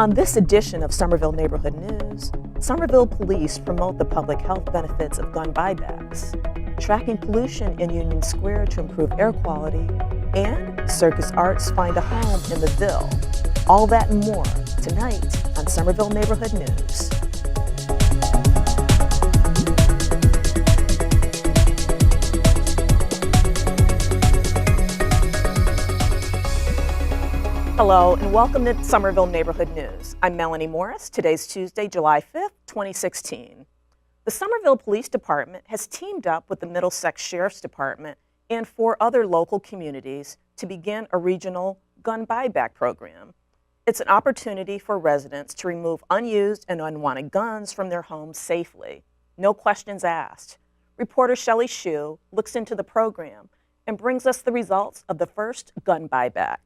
On this edition of Somerville Neighborhood News, Somerville Police promote the public health benefits of gun buybacks, tracking pollution in Union Square to improve air quality, and Circus Arts find a home in the Ville. All that and more tonight on Somerville Neighborhood News. Hello and welcome to Somerville Neighborhood News. I'm Melanie Morris. Today's Tuesday, July 5th, 2016. The Somerville Police Department has teamed up with the Middlesex Sheriff's Department and 4 other local communities to begin a regional gun buyback program. It's an opportunity for residents to remove unused and unwanted guns from their homes safely. No questions asked. Reporter Shelley Shue looks into the program and brings us the results of the first gun buyback.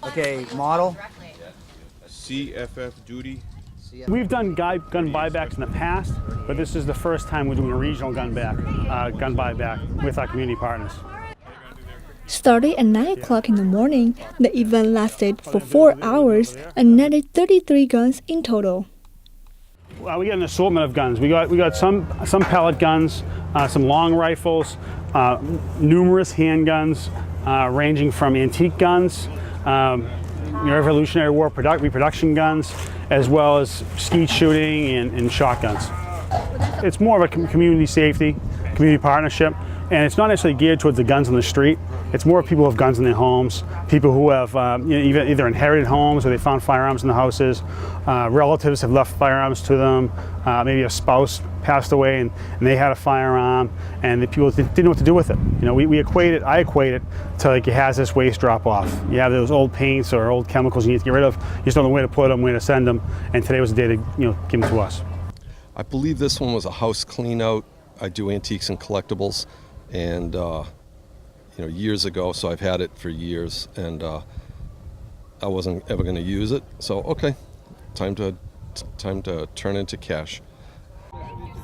Okay, model. CFF duty. We've done gun buybacks in the past, but this is the first time we're doing a regional gun buyback with our community partners. Starting at 9 o'clock in the morning, the event lasted for 4 hours and netted 33 guns in total. Well, we got an assortment of guns. We got some pellet guns, some long rifles, numerous handguns, ranging from antique guns, Revolutionary War reproduction guns, as well as skeet shooting and shotguns. It's more of a community safety, community partnership, and it's not necessarily geared towards the guns on the street. It's more people who have guns in their homes, people who have either inherited homes or they found firearms in the houses, relatives have left firearms to them, maybe a spouse passed away and they had a firearm and the people didn't know what to do with it. You know, I equate it to like a hazardous waste drop off. You have those old paints or old chemicals you need to get rid of, you just don't know where to put them, where to send them, and today was the day to give them to us. I believe this one was a house clean out. I do antiques and collectibles, and years ago, so I've had it for years, and I wasn't ever going to use it. So okay, time to turn into cash.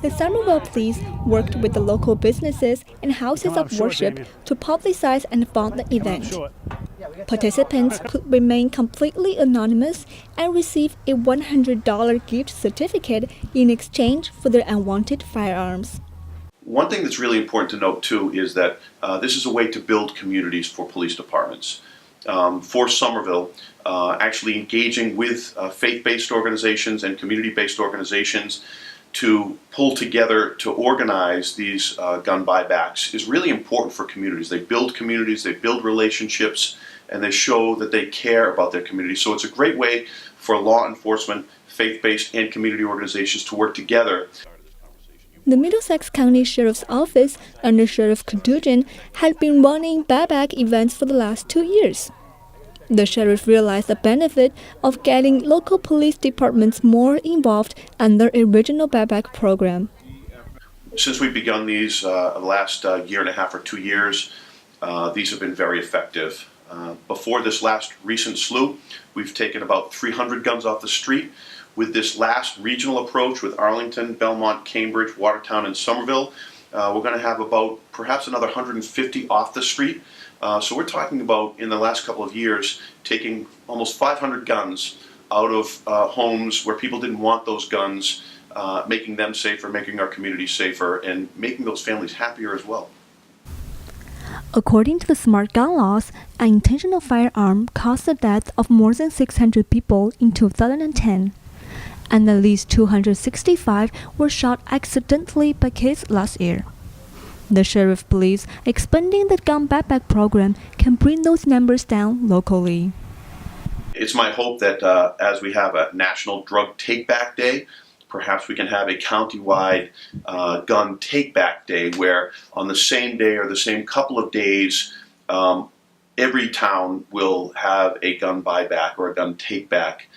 The Somerville Police worked with the local businesses and houses of worship to publicize and fund the event. Participants could remain completely anonymous and receive a $100 gift certificate in exchange for their unwanted firearms. One thing that's really important to note too is that this is a way to build communities for police departments. For Somerville, actually engaging with faith-based organizations and community-based organizations to pull together to organize these gun buybacks is really important for communities. They build communities, they build relationships, and they show that they care about their community. So it's a great way for law enforcement, faith-based and community organizations to work together. The Middlesex County Sheriff's Office under Sheriff Kokkinogenis had been running buyback events for the last 2 years. The sheriff realized the benefit of getting local police departments more involved under a regional buyback program. Since we've begun these the last year and a half or 2 years, these have been very effective. Before this last recent slew, we've taken about 300 guns off the street. With this last regional approach with Arlington, Belmont, Cambridge, Watertown, and Somerville, we're going to have about perhaps another 150 off the street. So we're talking about, in the last couple of years, taking almost 500 guns out of homes where people didn't want those guns, making them safer, making our community safer, and making those families happier as well. According to the smart gun laws, an intentional firearm caused the death of more than 600 people in 2010. And at least 265 were shot accidentally by kids last year. The sheriff believes expanding the gun buyback program can bring those numbers down locally. It's my hope that as we have a National Drug Take-Back Day, perhaps we can have a countywide gun take-back day where on the same day or the same couple of days, every town will have a gun buyback or a gun take-back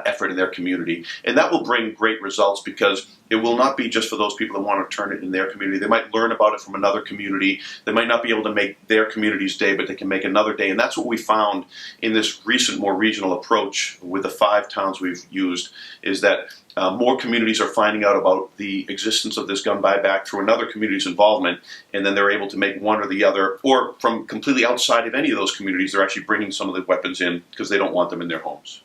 effort in their community. And that will bring great results because it will not be just for those people that want to turn it in their community. They might learn about it from another community. They might not be able to make their community's day, but they can make another day. And that's what we found in this recent, more regional approach with the 5 towns we've used, is that more communities are finding out about the existence of this gun buyback through another community's involvement, and then they're able to make one or the other, or from completely outside of any of those communities, they're actually bringing some of the weapons in because they don't want them in their homes.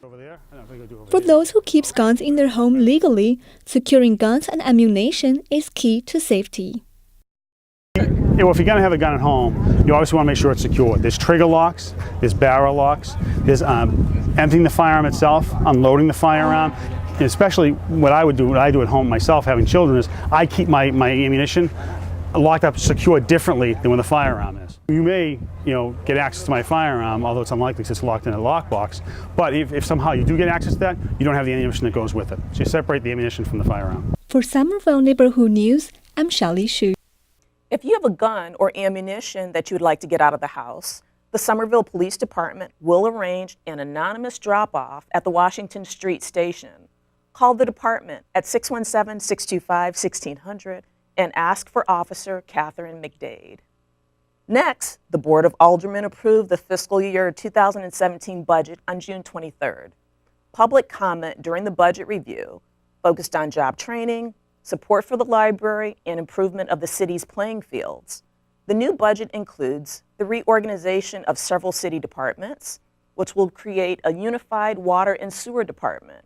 Over there? I don't think I'll do over For there. those who keep guns in their home legally, securing guns and ammunition is key to safety. Yeah, well, if you're going to have a gun at home, you obviously want to make sure it's secure. There's trigger locks, there's barrel locks, there's emptying the firearm itself, unloading the firearm. And especially what I do at home myself, having children, is I keep my ammunition locked up, secure differently than when the firearm is. You may, get access to my firearm, although it's unlikely because it's locked in a lockbox. But if somehow you do get access to that, you don't have the ammunition that goes with it. So you separate the ammunition from the firearm. For Somerville Neighborhood News, I'm Shali Shu. If you have a gun or ammunition that you would like to get out of the house, the Somerville Police Department will arrange an anonymous drop-off at the Washington Street Station. Call the department at 617-625-1600 and ask for Officer Catherine McDade. Next, the Board of Aldermen approved the fiscal year 2017 budget on June 23rd. Public comment during the budget review focused on job training, support for the library, and improvement of the city's playing fields. The new budget includes the reorganization of several city departments, which will create a unified water and sewer department,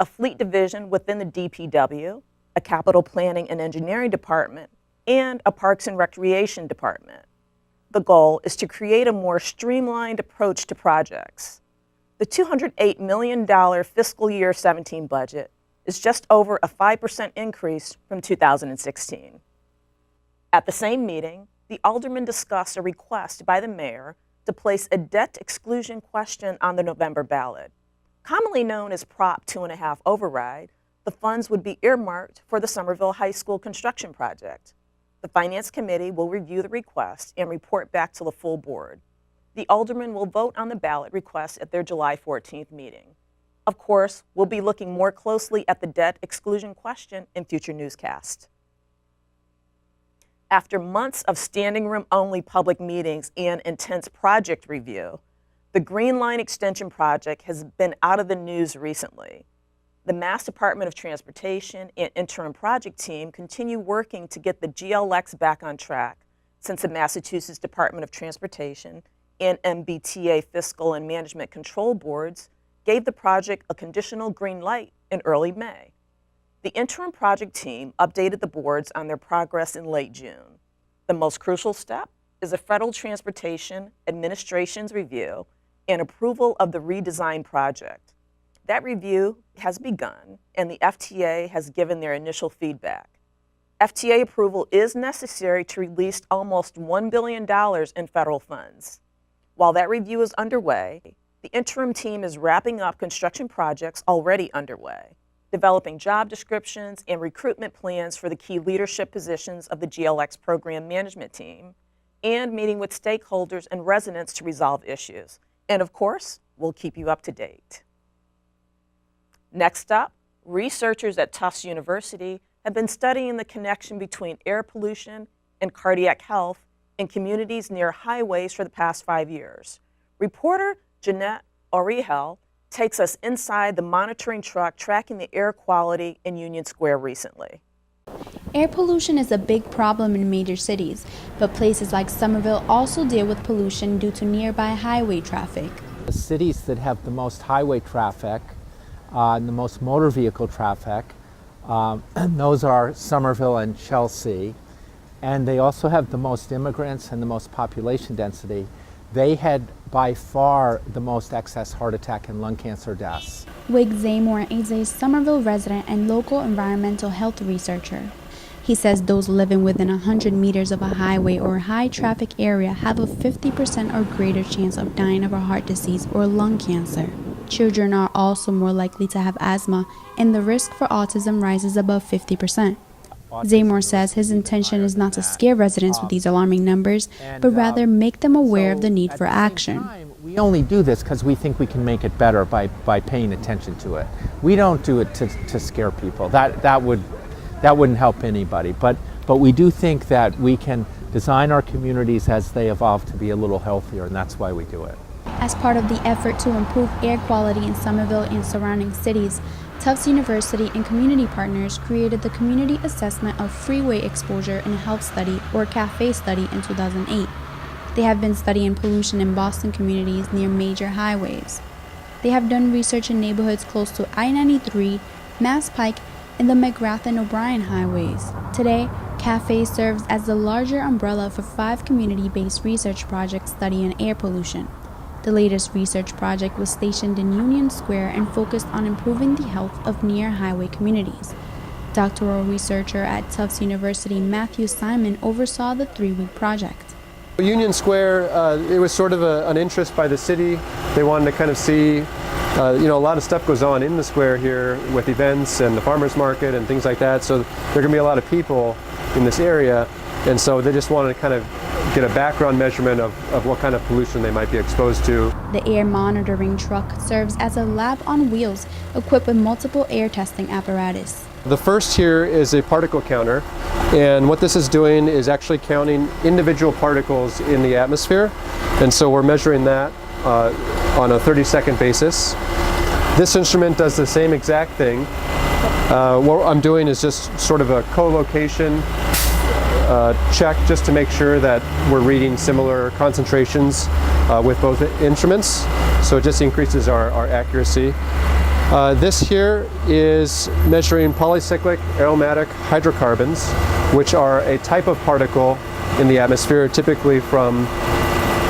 a fleet division within the DPW, a capital planning and engineering department, and a parks and recreation department. The goal is to create a more streamlined approach to projects. The $208 million fiscal year 17 budget is just over a 5% increase from 2016. At the same meeting, the aldermen discussed a request by the mayor to place a debt exclusion question on the November ballot. Commonly known as Prop 2.5 override, the funds would be earmarked for the Somerville High School construction project. The Finance Committee will review the request and report back to the full board. The aldermen will vote on the ballot request at their July 14th meeting. Of course, we'll be looking more closely at the debt exclusion question in future newscasts. After months of standing room only public meetings and intense project review, the Green Line Extension project has been out of the news recently. The Mass Department of Transportation and interim project team continue working to get the GLX back on track since the Massachusetts Department of Transportation and MBTA Fiscal and Management Control Boards gave the project a conditional green light in early May. The interim project team updated the boards on their progress in late June. The most crucial step is the Federal Transportation Administration's review and approval of the redesign project. That review has begun, and the FTA has given their initial feedback. FTA approval is necessary to release almost $1 billion in federal funds. While that review is underway, the interim team is wrapping up construction projects already underway, developing job descriptions and recruitment plans for the key leadership positions of the GLX program management team, and meeting with stakeholders and residents to resolve issues. And of course, we'll keep you up to date. Next up, researchers at Tufts University have been studying the connection between air pollution and cardiac health in communities near highways for the past 5 years. Reporter Jeanette Orihel takes us inside the monitoring truck tracking the air quality in Union Square recently. Air pollution is a big problem in major cities, but places like Somerville also deal with pollution due to nearby highway traffic. The cities that have the most highway traffic and the most motor vehicle traffic, and those are Somerville and Chelsea, and they also have the most immigrants and the most population density. They had by far the most excess heart attack and lung cancer deaths. Wig Zaymore is a Somerville resident and local environmental health researcher. He says those living within 100 meters of a highway or high traffic area have a 50% or greater chance of dying of a heart disease or lung cancer. Children are also more likely to have asthma, and the risk for autism rises above 50%. Zaymore says his intention is not to scare residents with these alarming numbers, but rather make them aware of the need for action. We only do this because we think we can make it better by paying attention to it. We don't do it to scare people. That wouldn't help anybody. But we do think that we can design our communities as they evolve to be a little healthier, and that's why we do it. As part of the effort to improve air quality in Somerville and surrounding cities, Tufts University and community partners created the Community Assessment of Freeway Exposure and Health Study, or CAFE study, in 2008. They have been studying pollution in Boston communities near major highways. They have done research in neighborhoods close to I-93, Mass Pike, and the McGrath and O'Brien highways. Today, CAFE serves as the larger umbrella for 5 community-based research projects studying air pollution. The latest research project was stationed in Union Square and focused on improving the health of near-highway communities. Doctoral researcher at Tufts University Matthew Simon oversaw the 3-week project. Union Square, it was sort of an interest by the city. They wanted to kind of see, a lot of stuff goes on in the square here with events and the farmers market and things like that. So there are going to be a lot of people in this area, and so they just wanted to kind of get a background measurement of what kind of pollution they might be exposed to. The air monitoring truck serves as a lab on wheels equipped with multiple air testing apparatus. The first here is a particle counter, and what this is doing is actually counting individual particles in the atmosphere, and so we're measuring that on a 30-second basis. This instrument does the same exact thing. What I'm doing is just sort of a co-location check just to make sure that we're reading similar concentrations with both instruments, so it just increases our accuracy. This here is measuring polycyclic aromatic hydrocarbons, which are a type of particle in the atmosphere, typically from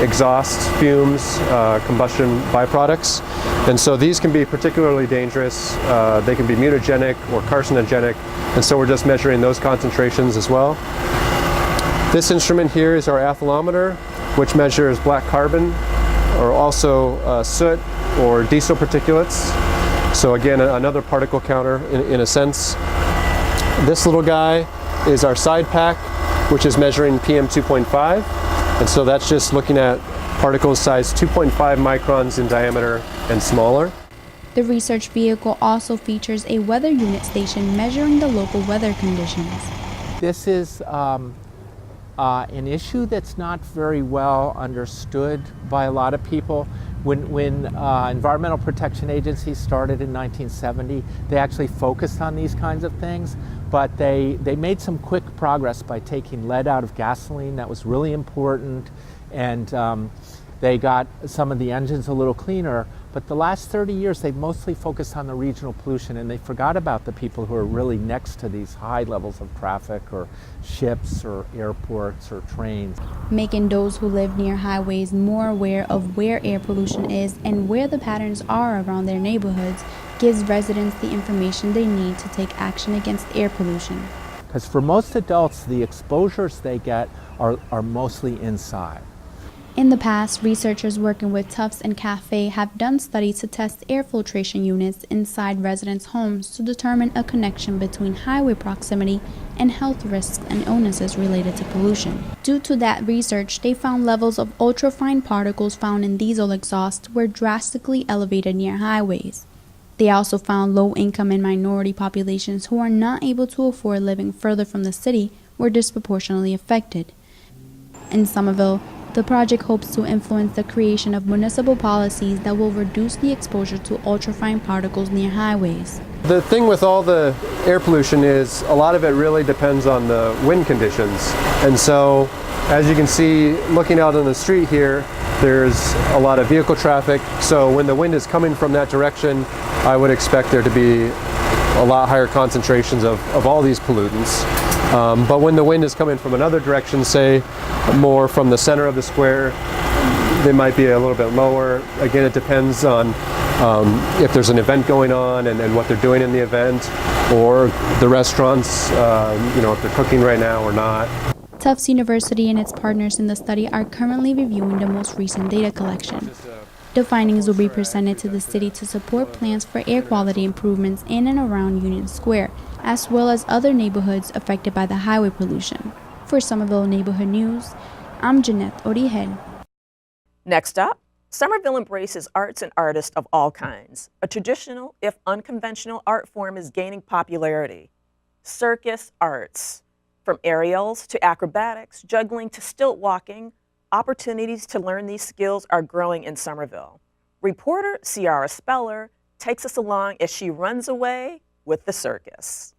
exhaust fumes, combustion byproducts. And so these can be particularly dangerous. They can be mutagenic or carcinogenic, and so we're just measuring those concentrations as well. This instrument here is our aethalometer, which measures black carbon, or also soot or diesel particulates. So again, another particle counter in a sense. This little guy is our side pack, which is measuring PM 2.5. And so that's just looking at particles size 2.5 microns in diameter and smaller. The research vehicle also features a weather unit station measuring the local weather conditions. This is an issue that's not very well understood by a lot of people. When Environmental Protection Agency started in 1970, they actually focused on these kinds of things, but they made some quick progress by taking lead out of gasoline. That was really important, and they got some of the engines a little cleaner. But the last 30 years, they've mostly focused on the regional pollution, and they forgot about the people who are really next to these high levels of traffic, or ships, or airports, or trains. Making those who live near highways more aware of where air pollution is and where the patterns are around their neighborhoods gives residents the information they need to take action against air pollution. Because for most adults, the exposures they get are mostly inside. In the past, researchers working with Tufts and CAFE have done studies to test air filtration units inside residents' homes to determine a connection between highway proximity and health risks and illnesses related to pollution. Due to that research, they found levels of ultrafine particles found in diesel exhaust were drastically elevated near highways. They also found low-income and minority populations who are not able to afford living further from the city were disproportionately affected. In Somerville, the project hopes to influence the creation of municipal policies that will reduce the exposure to ultrafine particles near highways. The thing with all the air pollution is a lot of it really depends on the wind conditions. And so, as you can see, looking out on the street here, there's a lot of vehicle traffic. So when the wind is coming from that direction, I would expect there to be a lot higher concentrations of all these pollutants. But when the wind is coming from another direction, say more from the center of the square, they might be a little bit lower. Again, it depends on if there's an event going on and what they're doing in the event, or the restaurants, if they're cooking right now or not. Tufts University and its partners in the study are currently reviewing the most recent data collection. The findings will be presented to the city to support plans for air quality improvements in and around Union Square, as well as other neighborhoods affected by the highway pollution. For Somerville Neighborhood News, I'm Jeanette Origen. Next up, Somerville embraces arts and artists of all kinds. A traditional, if unconventional, art form is gaining popularity. Circus arts. From aerials to acrobatics, juggling to stilt walking, opportunities to learn these skills are growing in Somerville. Reporter Ciara Speller takes us along as she runs away with the circus.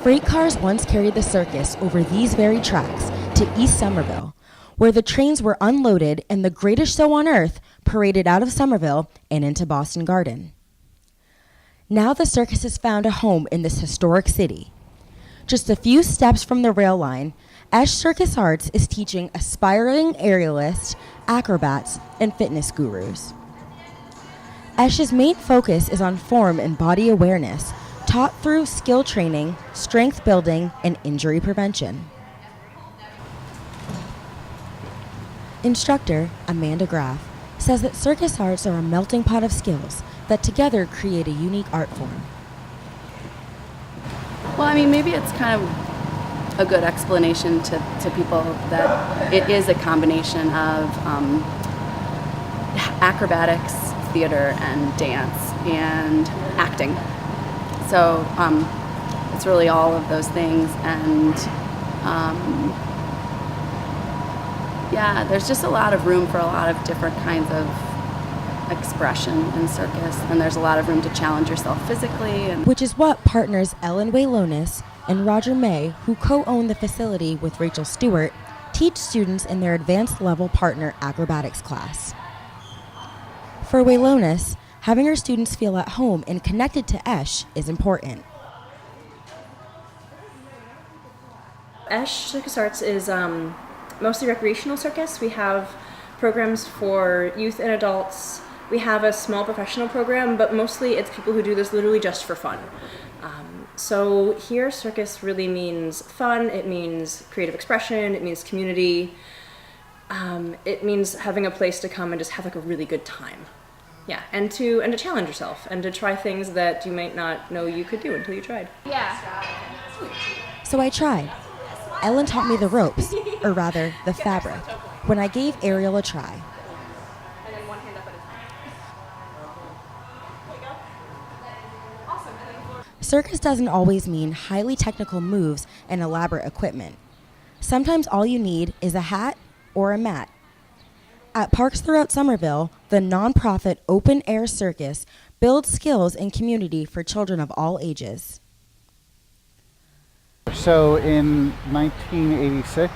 Freight cars once carried the circus over these very tracks to East Somerville. where the trains were unloaded and the greatest show on earth paraded out of Somerville and into Boston Garden. Now the circus has found a home in this historic city. Just a few steps from the rail line, Esh Circus Arts is teaching aspiring aerialists, acrobats, and fitness gurus. Esh's main focus is on form and body awareness, taught through skill training, strength building, and injury prevention. Instructor Amanda Graff says that circus arts are a melting pot of skills that together create a unique art form. Well, I mean, maybe it's kind of a good explanation to people that it is a combination of acrobatics, theater, and dance, and acting. So it's really all of those things, and yeah, there's just a lot of room for a lot of different kinds of expression in circus, and there's a lot of room to challenge yourself physically. Which is what partners Ellen Waylonis and Roger May, who co-own the facility with Rachel Stewart, teach students in their advanced level partner acrobatics class. For Waylonis, having her students feel at home and connected to Esh is important. Esh Circus Arts is mostly recreational circus. We have programs for youth and adults. We have a small professional program, but mostly it's people who do this literally just for fun. So here, circus really means fun, it means creative expression, it means community, it means having a place to come and just have like a really good time. Yeah, and to challenge yourself, and to try things that you might not know you could do until you tried. Yeah. So I tried. Ellen taught me the ropes, or rather, the fabric, when I gave aerial a try. Circus doesn't always mean highly technical moves and elaborate equipment. Sometimes all you need is a hat or a mat. At parks throughout Somerville, the nonprofit Open Air Circus builds skills and community for children of all ages. So in 1986,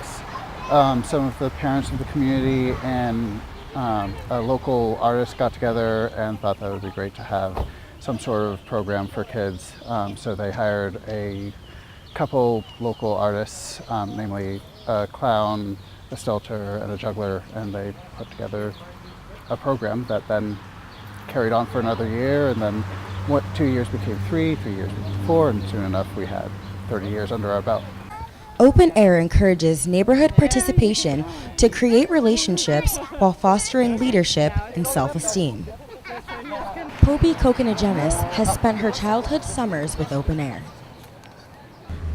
some of the parents of the community and a local artist got together and thought that it would be great to have some sort of program for kids. So they hired a couple local artists, namely a clown, a stelter, and a juggler, and they put together a program that then carried on for another year, and then 2 years became 3 years became 4, and soon enough we had 30 years under our belt. Open Air encourages neighborhood participation to create relationships while fostering leadership and self-esteem. Popi Kokkinogenis has spent her childhood summers with Open Air.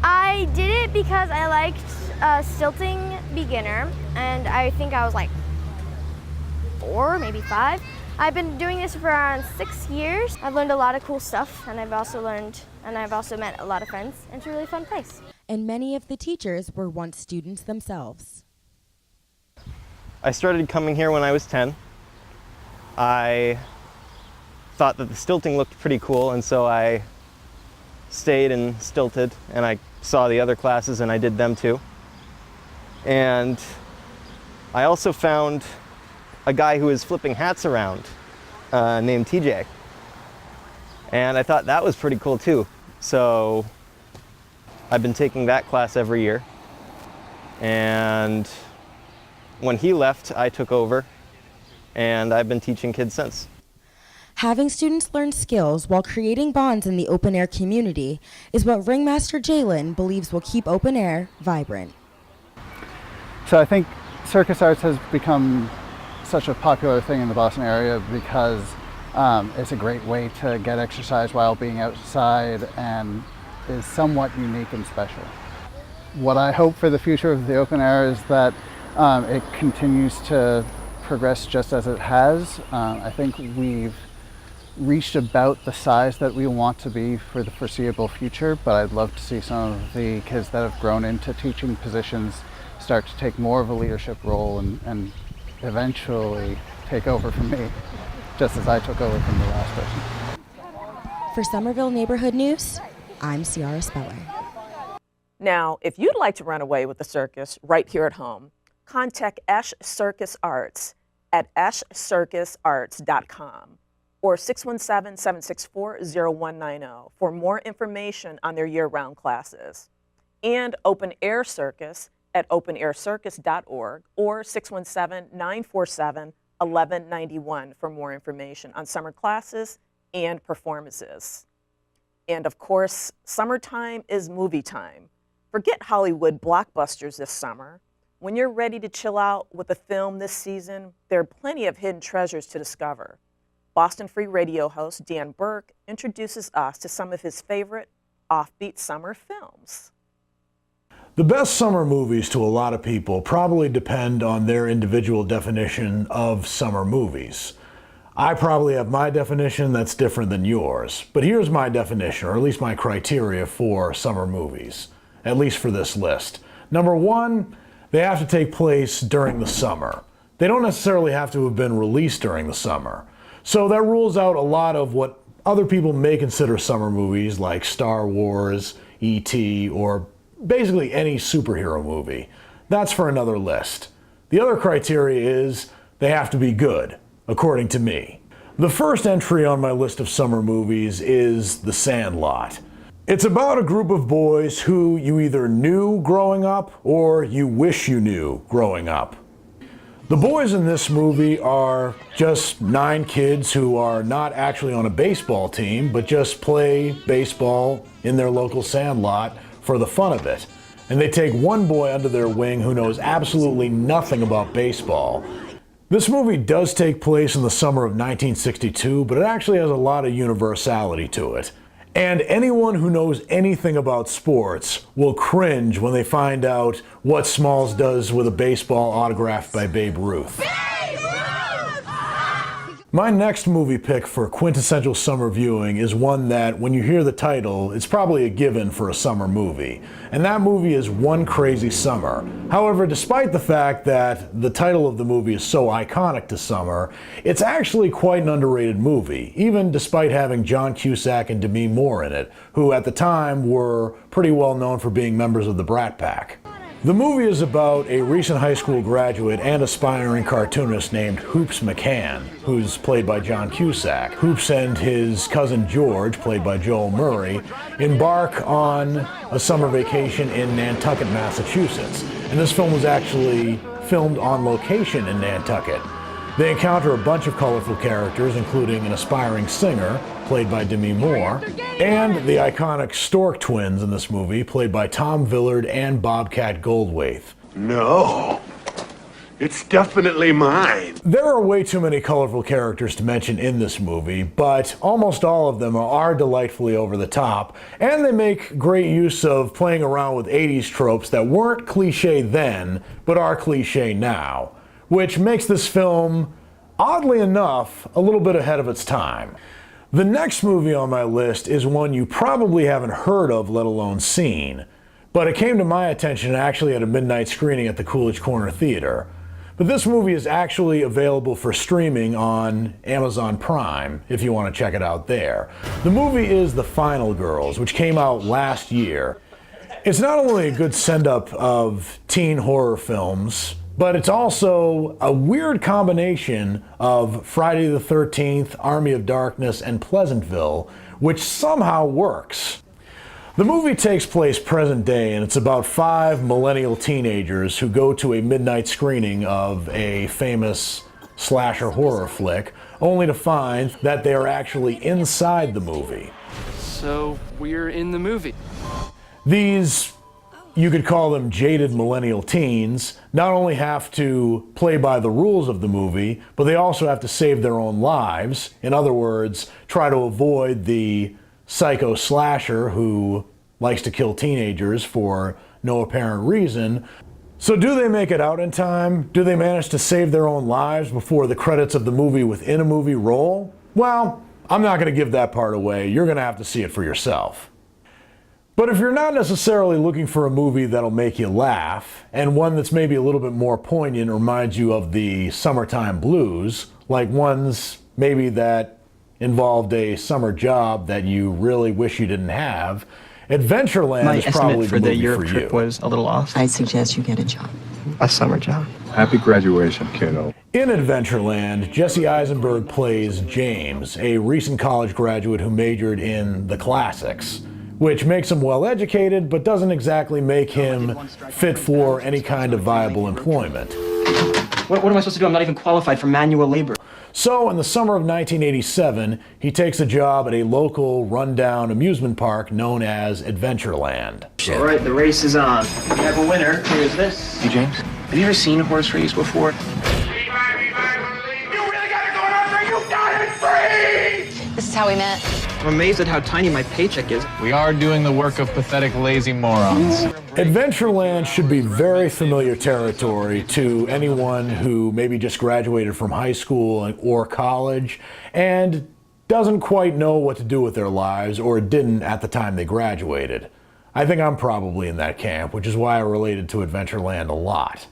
I did it because I liked stilting beginner, and I think I was like 4, maybe 5. I've been doing this for around 6 years. I've learned a lot of cool stuff, and I've also met a lot of friends, and it's a really fun place. And many of the teachers were once students themselves. I started coming here when I was 10. I thought that the stilting looked pretty cool, and so I stayed and stilted, and I saw the other classes and I did them too. And I also found a guy who was flipping hats around named TJ. And I thought that was pretty cool too. So I've been taking that class every year. And when he left, I took over, and I've been teaching kids since. Having students learn skills while creating bonds in the open air community is what Ringmaster Jehlen believes will keep open air vibrant. So I think circus arts has become such a popular thing in the Boston area because it's a great way to get exercise while being outside and is somewhat unique and special. What I hope for the future of the open air is that it continues to progress just as it has. I think we've reached about the size that we want to be for the foreseeable future, but I'd love to see some of the kids that have grown into teaching positions start to take more of a leadership role and eventually take over from me, just as I took over from the last person. For Somerville Neighborhood News, I'm Ciara Speller. Now, if you'd like to run away with the circus right here at home, contact Esh Circus Arts at eshcircusarts.com or 617-764-0190 for more information on their year-round classes. And Open Air Circus at openaircircus.org or 617-947-1191 for more information on summer classes and performances. And of course, summertime is movie time. Forget Hollywood blockbusters this summer. When you're ready to chill out with a film this season, there are plenty of hidden treasures to discover. Boston Free Radio host Dan Burke introduces us to some of his favorite offbeat summer films. The best summer movies to a lot of people probably depend on their individual definition of summer movies. I probably have my definition that's different than yours, but here's my definition, or at least my criteria for summer movies, at least for this list. Number one, they have to take place during the summer. They don't necessarily have to have been released during the summer. So that rules out a lot of what other people may consider summer movies, like Star Wars, E.T., or basically any superhero movie. That's for another list. The other criteria is they have to be good, according to me. The first entry on my list of summer movies is The Sandlot. It's about a group of boys who you either knew growing up or you wish you knew growing up. The boys in this movie are just 9 kids who are not actually on a baseball team, but just play baseball in their local sandlot for the fun of it. And they take one boy under their wing who knows absolutely nothing about baseball. This movie does take place in the summer of 1962, but it actually has a lot of universality to it. And anyone who knows anything about sports will cringe when they find out what Smalls does with a baseball autographed by Babe Ruth. My next movie pick for quintessential summer viewing is one that, when you hear the title, it's probably a given for a summer movie. And that movie is One Crazy Summer. However, despite the fact that the title of the movie is so iconic to summer, it's actually quite an underrated movie, even despite having John Cusack and Demi Moore in it, who at the time were pretty well known for being members of the Brat Pack. The movie is about a recent high school graduate and aspiring cartoonist named Hoops McCann, who's played by John Cusack. Hoops and his cousin George, played by Joel Murray, embark on a summer vacation in Nantucket, Massachusetts. And this film was actually filmed on location in Nantucket. They encounter a bunch of colorful characters, including an aspiring singer, played by Demi Moore, and the iconic Stork twins in this movie, played by Tom Villard and Bobcat Goldthwait. No, it's definitely mine. There are way too many colorful characters to mention in this movie, but almost all of them are delightfully over the top, and they make great use of playing around with 80s tropes that weren't cliche then, but are cliche now, which makes this film, oddly enough, a little bit ahead of its time. The next movie on my list is one you probably haven't heard of, let alone seen, but it came to my attention actually at a midnight screening at the Coolidge Corner Theater. But this movie is actually available for streaming on Amazon Prime, if you want to check it out there. The movie is The Final Girls, which came out last year. It's not only a good send-up of teen horror films, but it's also a weird combination of Friday the 13th, Army of Darkness, and Pleasantville, which somehow works. The movie takes place present day, and it's about 5 millennial teenagers who go to a midnight screening of a famous slasher horror flick, only to find that they are actually inside the movie. So we're in the movie. These, you could call them jaded millennial teens, not only have to play by the rules of the movie, but they also have to save their own lives. In other words, try to avoid the psycho slasher who likes to kill teenagers for no apparent reason. So do they make it out in time? Do they manage to save their own lives before the credits of the movie within a movie roll? Well, I'm not going to give that part away. You're going to have to see it for yourself. But if you're not necessarily looking for a movie that'll make you laugh, and one that's maybe a little bit more poignant, reminds you of the summertime blues, like ones maybe that involved a summer job that you really wish you didn't have, Adventureland is probably the movie for you. My estimate for the Europe trip was a little off. I suggest you get a job. a summer job. Happy graduation, kiddo. In Adventureland, Jesse Eisenberg plays James, a recent college graduate who majored in the classics, which makes him well educated but doesn't exactly make him fit for any kind of viable employment. What am I supposed to do? I'm not even qualified for manual labor. So in the summer of 1987, he takes a job at a local rundown amusement park known as Adventureland. All right, the race is on. We have a winner. Here's this. Hey, James, have you ever seen a horse race before? This is how we met. I'm amazed at how tiny my paycheck is. We are doing the work of pathetic, lazy morons. Adventureland should be very familiar territory to anyone who maybe just graduated from high school or college and doesn't quite know what to do with their lives or didn't at the time they graduated. I think I'm probably in that camp, which is why I related to Adventureland a lot.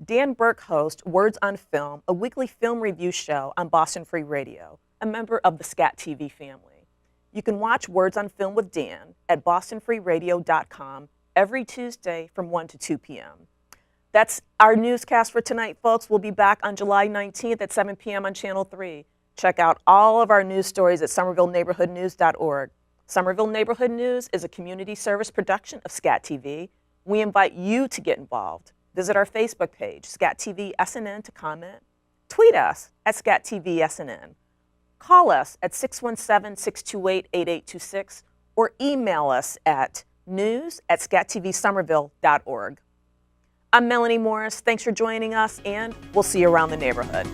Dan Burke hosts Words on Film, a weekly film review show on Boston Free Radio, a member of the Scat TV family. You can watch Words on Film with Dan at bostonfreeradio.com every Tuesday from 1 to 2 p.m. That's our newscast for tonight, folks. We'll be back on July 19th at 7 p.m. on Channel 3. Check out all of our news stories at somervilleneighborhoodnews.org. Somerville Neighborhood News is a community service production of Scat TV. We invite you to get involved. Visit our Facebook page, Scat TV SNN, to comment. Tweet us at Scat TV SNN. Call us at 617-628-8826 or email us at news@scattvsomerville.org. I'm Melanie Morris. Thanks for joining us, and we'll see you around the neighborhood.